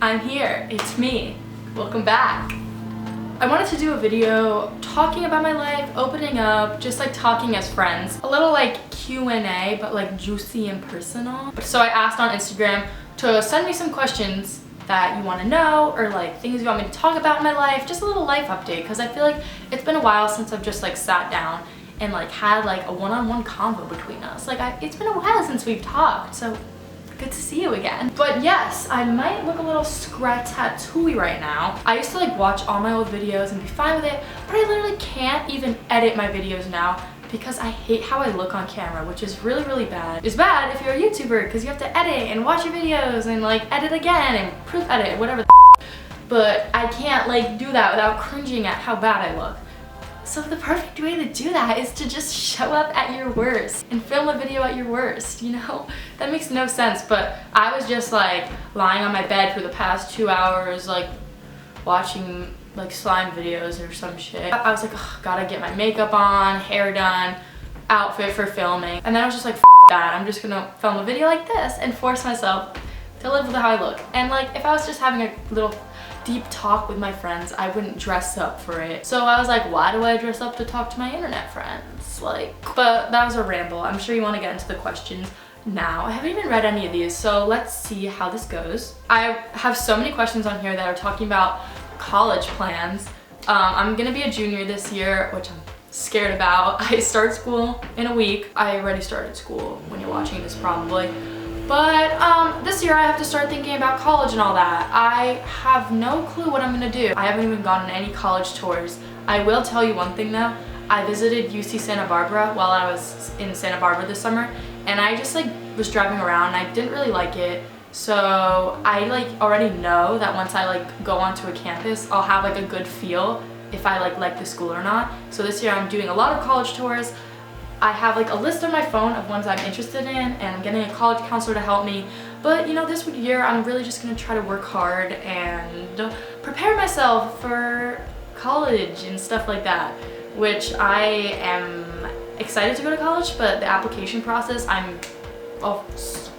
I'm here, it's me. Welcome back. I wanted to do a video talking about my life, opening up, just like talking as friends. A little like Q&A, but like juicy and personal. So I asked on Instagram to send me some questions that you want to know, or like things you want me to talk about in my life, just a little life update, because I feel like it's been a while since I've just like sat down and like had like a one-on-one convo between us. Like it's been a while since we've talked, so good to see you again. But yes, I might look a little tattooy right now. I used to like watch all my old videos and be fine with it, but I literally can't even edit my videos now because I hate how I look on camera, which is really, really bad. It's bad if you're a YouTuber because you have to edit and watch your videos and like edit again and proof edit, whatever the but I can't like do that without cringing at how bad I look. So the perfect way to do that is to just show up at your worst and film a video at your worst, you know? That makes no sense, but I was just like lying on my bed for the past 2 hours, like watching like slime videos or some shit. I was like, oh, gotta get my makeup on, hair done, outfit for filming. And then I was just like, F that, I'm just gonna film a video like this and force myself to live with how I look. And like, if I was just having a little deep talk with my friends, I wouldn't dress up for it. So I was like, why do I dress up to talk to my internet friends? Like, but that was a ramble. I'm sure you want to get into the questions now. I haven't even read any of these, so let's see how this goes. I have so many questions on here that are talking about college plans. I'm gonna be a junior this year, which I'm scared about. I start school in a week. I already started school when you're watching this probably. But this year I have to start thinking about college and all that. I have no clue what I'm gonna do. I haven't even gone on any college tours. I will tell you one thing though. I visited UC Santa Barbara while I was in Santa Barbara this summer, and I just like was driving around and I didn't really like it. So I like already know that once I like go onto a campus, I'll have like a good feel if I like the school or not. So this year I'm doing a lot of college tours. I have like a list on my phone of ones I'm interested in, and I'm getting a college counselor to help me. But you know, this year I'm really just gonna try to work hard and prepare myself for college and stuff like that, which I am excited to go to college, but the application process I'm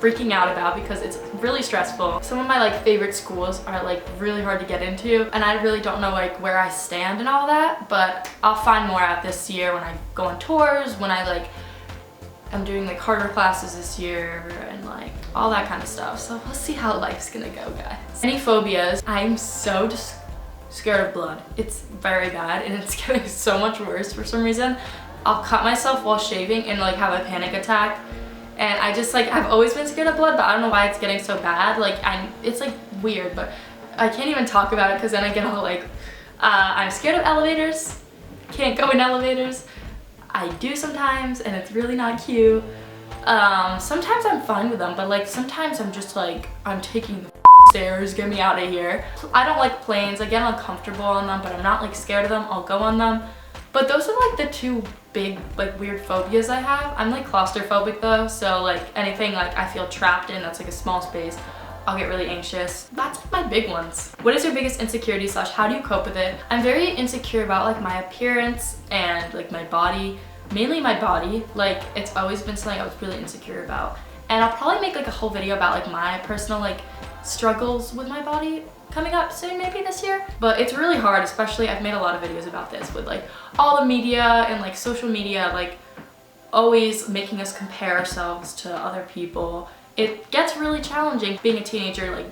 freaking out about because it's really stressful. Some of my like favorite schools are like really hard to get into, and I really don't know like where I stand and all that, but I'll find more out this year when I go on tours, when I'm doing like harder classes this year and like all that kind of stuff. So we'll see how life's gonna go, guys. Any phobias? I'm so just scared of blood. It's very bad and it's getting so much worse for some reason. I'll cut myself while shaving and like have a panic attack. And I just like, I've always been scared of blood, but I don't know why it's getting so bad. Like it's like weird, but I can't even talk about it because then I get all like, I'm scared of elevators, can't go in elevators. I do sometimes, and it's really not cute. Sometimes I'm fine with them, but like sometimes I'm just like, I'm taking the stairs, get me out of here. I don't like planes, I get uncomfortable on them, but I'm not like scared of them, I'll go on them. But those are like the two big like weird phobias I have. I'm like claustrophobic though, so like anything like I feel trapped in that's like a small space, I'll get really anxious. That's like my big ones. What is your biggest insecurity / how do you cope with it? I'm very insecure about like my appearance and like my body, mainly my body. Like it's always been something I was really insecure about. And I'll probably make like a whole video about like my personal like struggles with my body coming up soon, maybe this year. But it's really hard, especially I've made a lot of videos about this with like all the media and like social media, like always making us compare ourselves to other people. It gets really challenging being a teenager like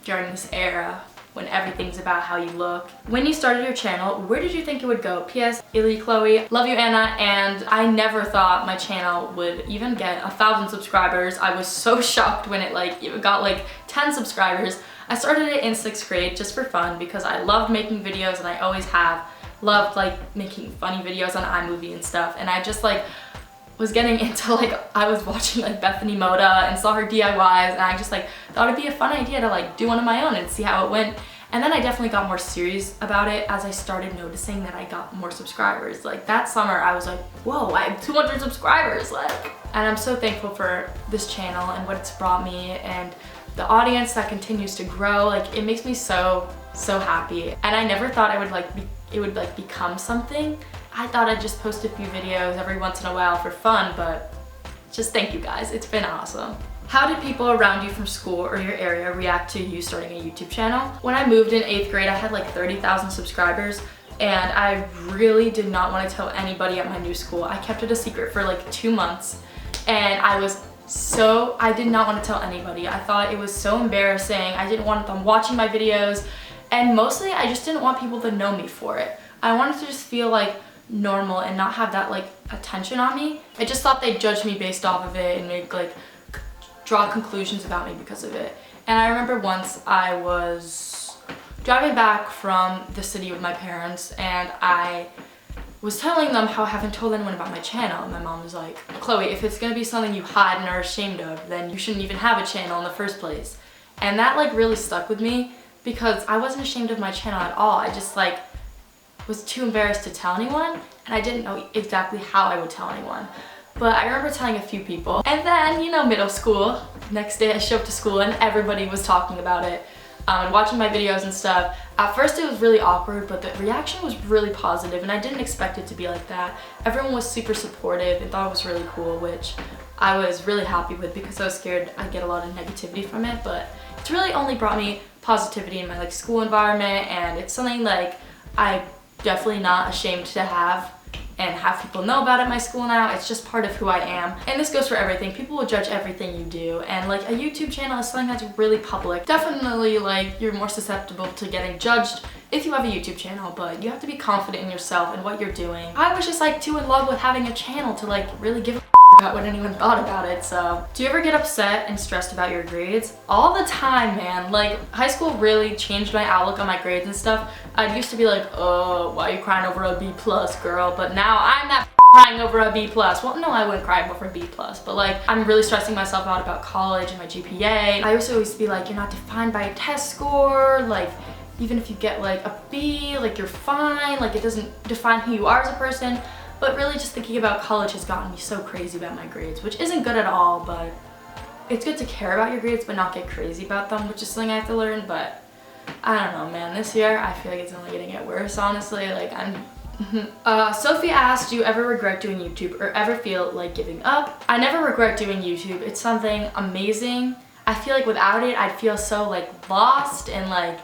during this era when everything's about how you look. When you started your channel, where did you think it would go? P.S. ClearlyChloe, love you Anna, and I never thought my channel would even get 1,000 subscribers. I was so shocked when it got like 10 subscribers. I started it in 6th grade just for fun because I loved making videos, and I always have loved like making funny videos on iMovie and stuff, and I just like was getting into like, I was watching like Bethany Moda and saw her DIYs, and I just like thought it'd be a fun idea to like do one of my own and see how it went. And then I definitely got more serious about it as I started noticing that I got more subscribers. Like that summer I was like, whoa, I have 200 subscribers, like. And I'm so thankful for this channel and what it's brought me, and the audience that continues to grow. Like it makes me so happy. And I never thought it would become something. I thought I'd just post a few videos every once in a while for fun, but just thank you guys, it's been awesome. How did people around you from school or your area react to you starting a YouTube channel? When I moved in 8th grade, I had like 30,000 subscribers, and I really did not want to tell anybody at my new school. I kept it a secret for like 2 months, and I did not want to tell anybody. I thought it was so embarrassing. I didn't want them watching my videos, and mostly I just didn't want people to know me for it. I wanted to just feel like normal and not have that like attention on me. I just thought they'd judge me based off of it and make like draw conclusions about me because of it. And I remember once I was driving back from the city with my parents, and I was telling them how I haven't told anyone about my channel, and my mom was like, Chloe, if it's gonna be something you hide and are ashamed of, then you shouldn't even have a channel in the first place. And that like really stuck with me, because I wasn't ashamed of my channel at all. I just like was too embarrassed to tell anyone, and I didn't know exactly how I would tell anyone. But I remember telling a few people. And then, you know, middle school, next day I show up to school and everybody was talking about it and watching my videos and stuff. At first it was really awkward, but the reaction was really positive, and I didn't expect it to be like that. Everyone was super supportive and thought it was really cool, which I was really happy with, because I was scared I'd get a lot of negativity from it. But it's really only brought me positivity in my like school environment, and it's something like I'm definitely not ashamed to have and have people know about at my school now. It's just part of who I am. And this goes for everything. People will judge everything you do, and like a YouTube channel is something that's really public. Definitely like you're more susceptible to getting judged if you have a YouTube channel, but you have to be confident in yourself and what you're doing. I was just like too in love with having a channel to like really give a about what anyone thought about it. So do you ever get upset and stressed about your grades? All the time, man. Like high school really changed my outlook on my grades and stuff. I used to be like, oh, why are you crying over a B plus, girl? But now I'm that crying over a B plus. Well, no, I wouldn't cry over a B plus, but like I'm really stressing myself out about college and my GPA. I used to always be like, you're not defined by a test score. Like even if you get like a B, like you're fine. Like it doesn't define who you are as a person. But really just thinking about college has gotten me so crazy about my grades, which isn't good at all, but it's good to care about your grades but not get crazy about them, which is something I have to learn. But I don't know, man. This year I feel like it's only gonna get worse, honestly. Like Sophie asked, do you ever regret doing YouTube or ever feel like giving up? I never regret doing YouTube. It's something amazing. I feel like without it I'd feel so like lost, and like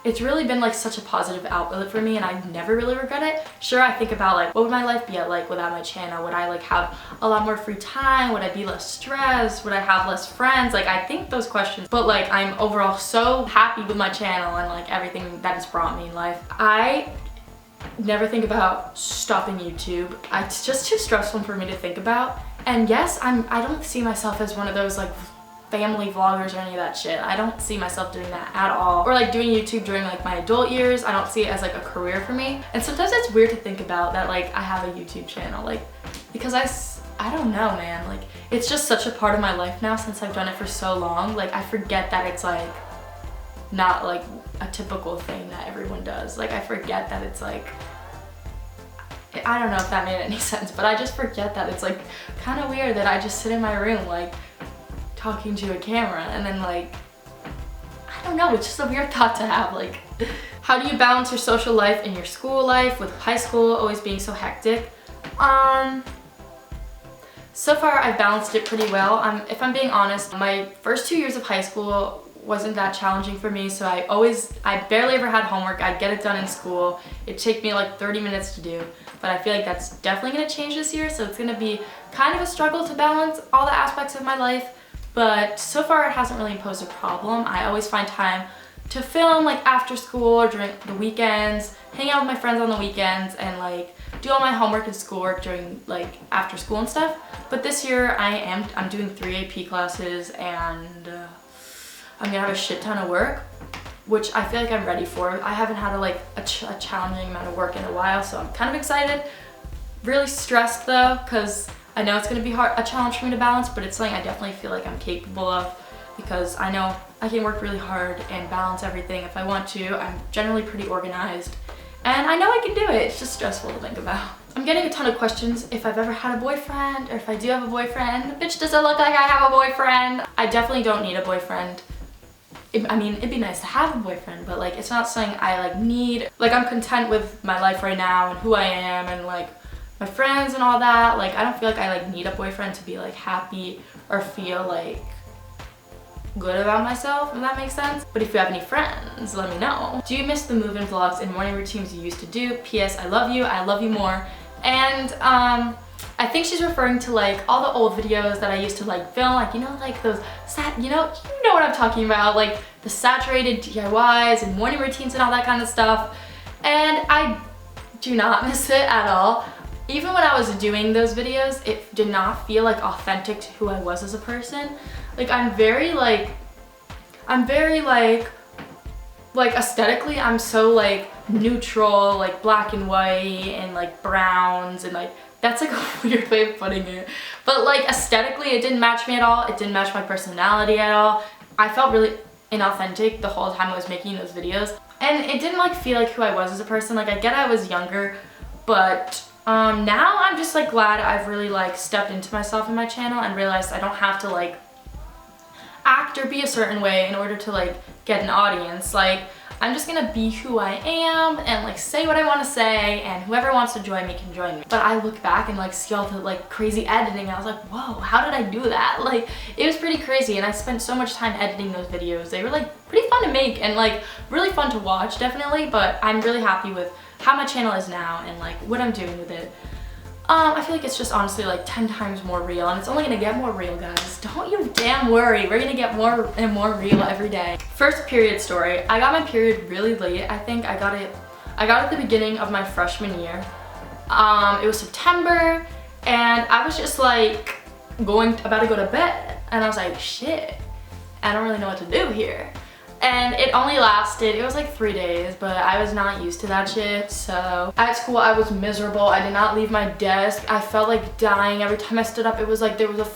it's really been like such a positive outlet for me, and I never really regret it. Sure, I think about like what would my life be like without my channel? Would I like have a lot more free time? Would I be less stressed? Would I have less friends? Like I think those questions, but like I'm overall so happy with my channel and like everything that it's brought me in life. I never think about stopping YouTube. It's just too stressful for me to think about. And yes, I don't see myself as one of those like family vloggers or any of that shit. I don't see myself doing that at all. Or like doing YouTube during like my adult years. I don't see it as like a career for me. And sometimes it's weird to think about that like I have a YouTube channel, like because I don't know, man. Like it's just such a part of my life now since I've done it for so long. Like I forget that it's like not like a typical thing that everyone does. Like I forget that it's like, I don't know if that made any sense, but I just forget that it's like kind of weird that I just sit in my room like talking to a camera, and then like I don't know, it's just a weird thought to have. Like how do you balance your social life and your school life with high school always being so hectic? So far I've balanced it pretty well. If I'm being honest, my first 2 years of high school wasn't that challenging for me, so I barely ever had homework. I'd get it done in school. It'd take me like 30 minutes to do, but I feel like that's definitely gonna change this year, so it's gonna be kind of a struggle to balance all the aspects of my life. But so far it hasn't really imposed a problem. I always find time to film like after school or during the weekends, hang out with my friends on the weekends, and like do all my homework and schoolwork during like after school and stuff. But this year I'm doing 3 AP classes, and I'm gonna have a shit ton of work, which I feel like I'm ready for. I haven't had a challenging amount of work in a while, so I'm kind of excited. Really stressed though, because I know it's gonna be a challenge for me to balance, but it's something I definitely feel like I'm capable of, because I know I can work really hard and balance everything if I want to. I'm generally pretty organized, and I know I can do it. It's just stressful to think about. I'm getting a ton of questions if I've ever had a boyfriend, or if I do have a boyfriend. Bitch, does it look like I have a boyfriend? I definitely don't need a boyfriend. I mean, it'd be nice to have a boyfriend, but like it's not something I like need. Like I'm content with my life right now and who I am and like my friends and all that. Like I don't feel like I like need a boyfriend to be like happy or feel like good about myself, if that makes sense. But if you have any friends, let me know. Do you miss the move-in vlogs and morning routines you used to do? P.S. I love you more. And I think she's referring to like all the old videos that I used to like film, like, you know, like those you know what I'm talking about, like the saturated DIYs and morning routines and all that kind of stuff. And I do not miss it at all. Even when I was doing those videos, it did not feel like authentic to who I was as a person. Like I'm very like aesthetically, I'm so like neutral, like black and white and like browns, and like that's like a weird way of putting it. But like aesthetically, it didn't match me at all. It didn't match my personality at all. I felt really inauthentic the whole time I was making those videos. And it didn't like feel like who I was as a person. Like I get I was younger, but now I'm just like glad I've really like stepped into myself in my channel and realized I don't have to like act or be a certain way in order to like get an audience. Like I'm just gonna be who I am and like say what I want to say, and whoever wants to join me can join me. But I look back and like see all the like crazy editing and I was like, whoa, how did I do that? Like it was pretty crazy, and I spent so much time editing those videos. They were like pretty fun to make and like really fun to watch, definitely. But I'm really happy with how my channel is now and like what I'm doing with it. I feel like it's just honestly like 10 times more real, and it's only gonna get more real, guys. Don't you damn worry. We're gonna get more and more real every day. First period story. I got my period really late. I think I got it at the beginning of my freshman year. It was September, and I was just like about to go to bed, and I was like, shit, I don't really know what to do here. And it only lasted, it was like 3 days, but I was not used to that shit. So at school I was miserable. I did not leave my desk. I felt like dying every time I stood up. It was like there was a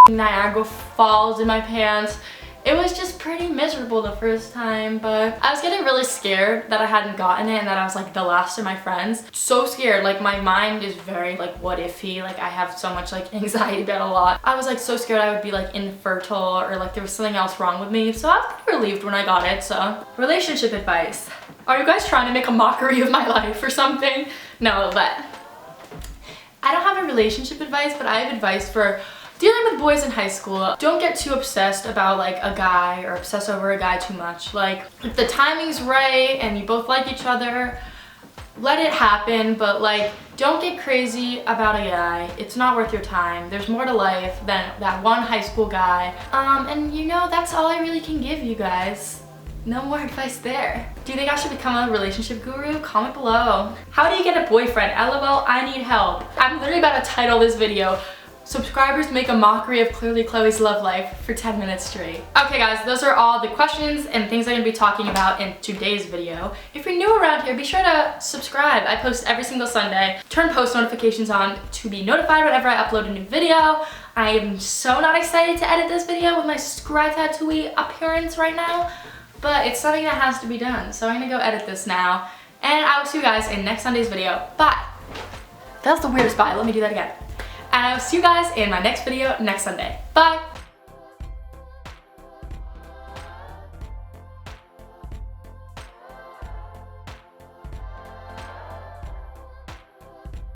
Niagara Falls in my pants. It was just pretty miserable the first time, but I was getting really scared that I hadn't gotten it and that I was like the last of my friends. So scared, like my mind is very like what ify, like I have so much like anxiety about a lot. I was like so scared I would be like infertile or like there was something else wrong with me, so I was pretty relieved when I got it. So relationship advice. Are you guys trying to make a mockery of my life or something? No, but I don't have a relationship advice, but I have advice for dealing with boys in high school. Don't get too obsessed about like a guy or obsess over a guy too much. Like if the timing's right and you both like each other, let it happen, but like don't get crazy about a guy. It's not worth your time. There's more to life than that one high school guy. And you know, that's all I really can give you guys. No more advice there. Do you think I should become a relationship guru? Comment below. How do you get a boyfriend? LOL, I need help. I'm literally about to title this video, subscribers make a mockery of ClearlyChloe's love life for 10 minutes straight. Okay guys, those are all the questions and things I'm gonna be talking about in today's video. If you're new around here, be sure to subscribe. I post every single Sunday. Turn post notifications on to be notified whenever I upload a new video. I am so not excited to edit this video with my scry tattooey appearance right now, but it's something that has to be done. So I'm gonna go edit this now, and I will see you guys in next Sunday's video. Bye! That was the weirdest bye, let me do that again. And I will see you guys in my next video next Sunday. Bye!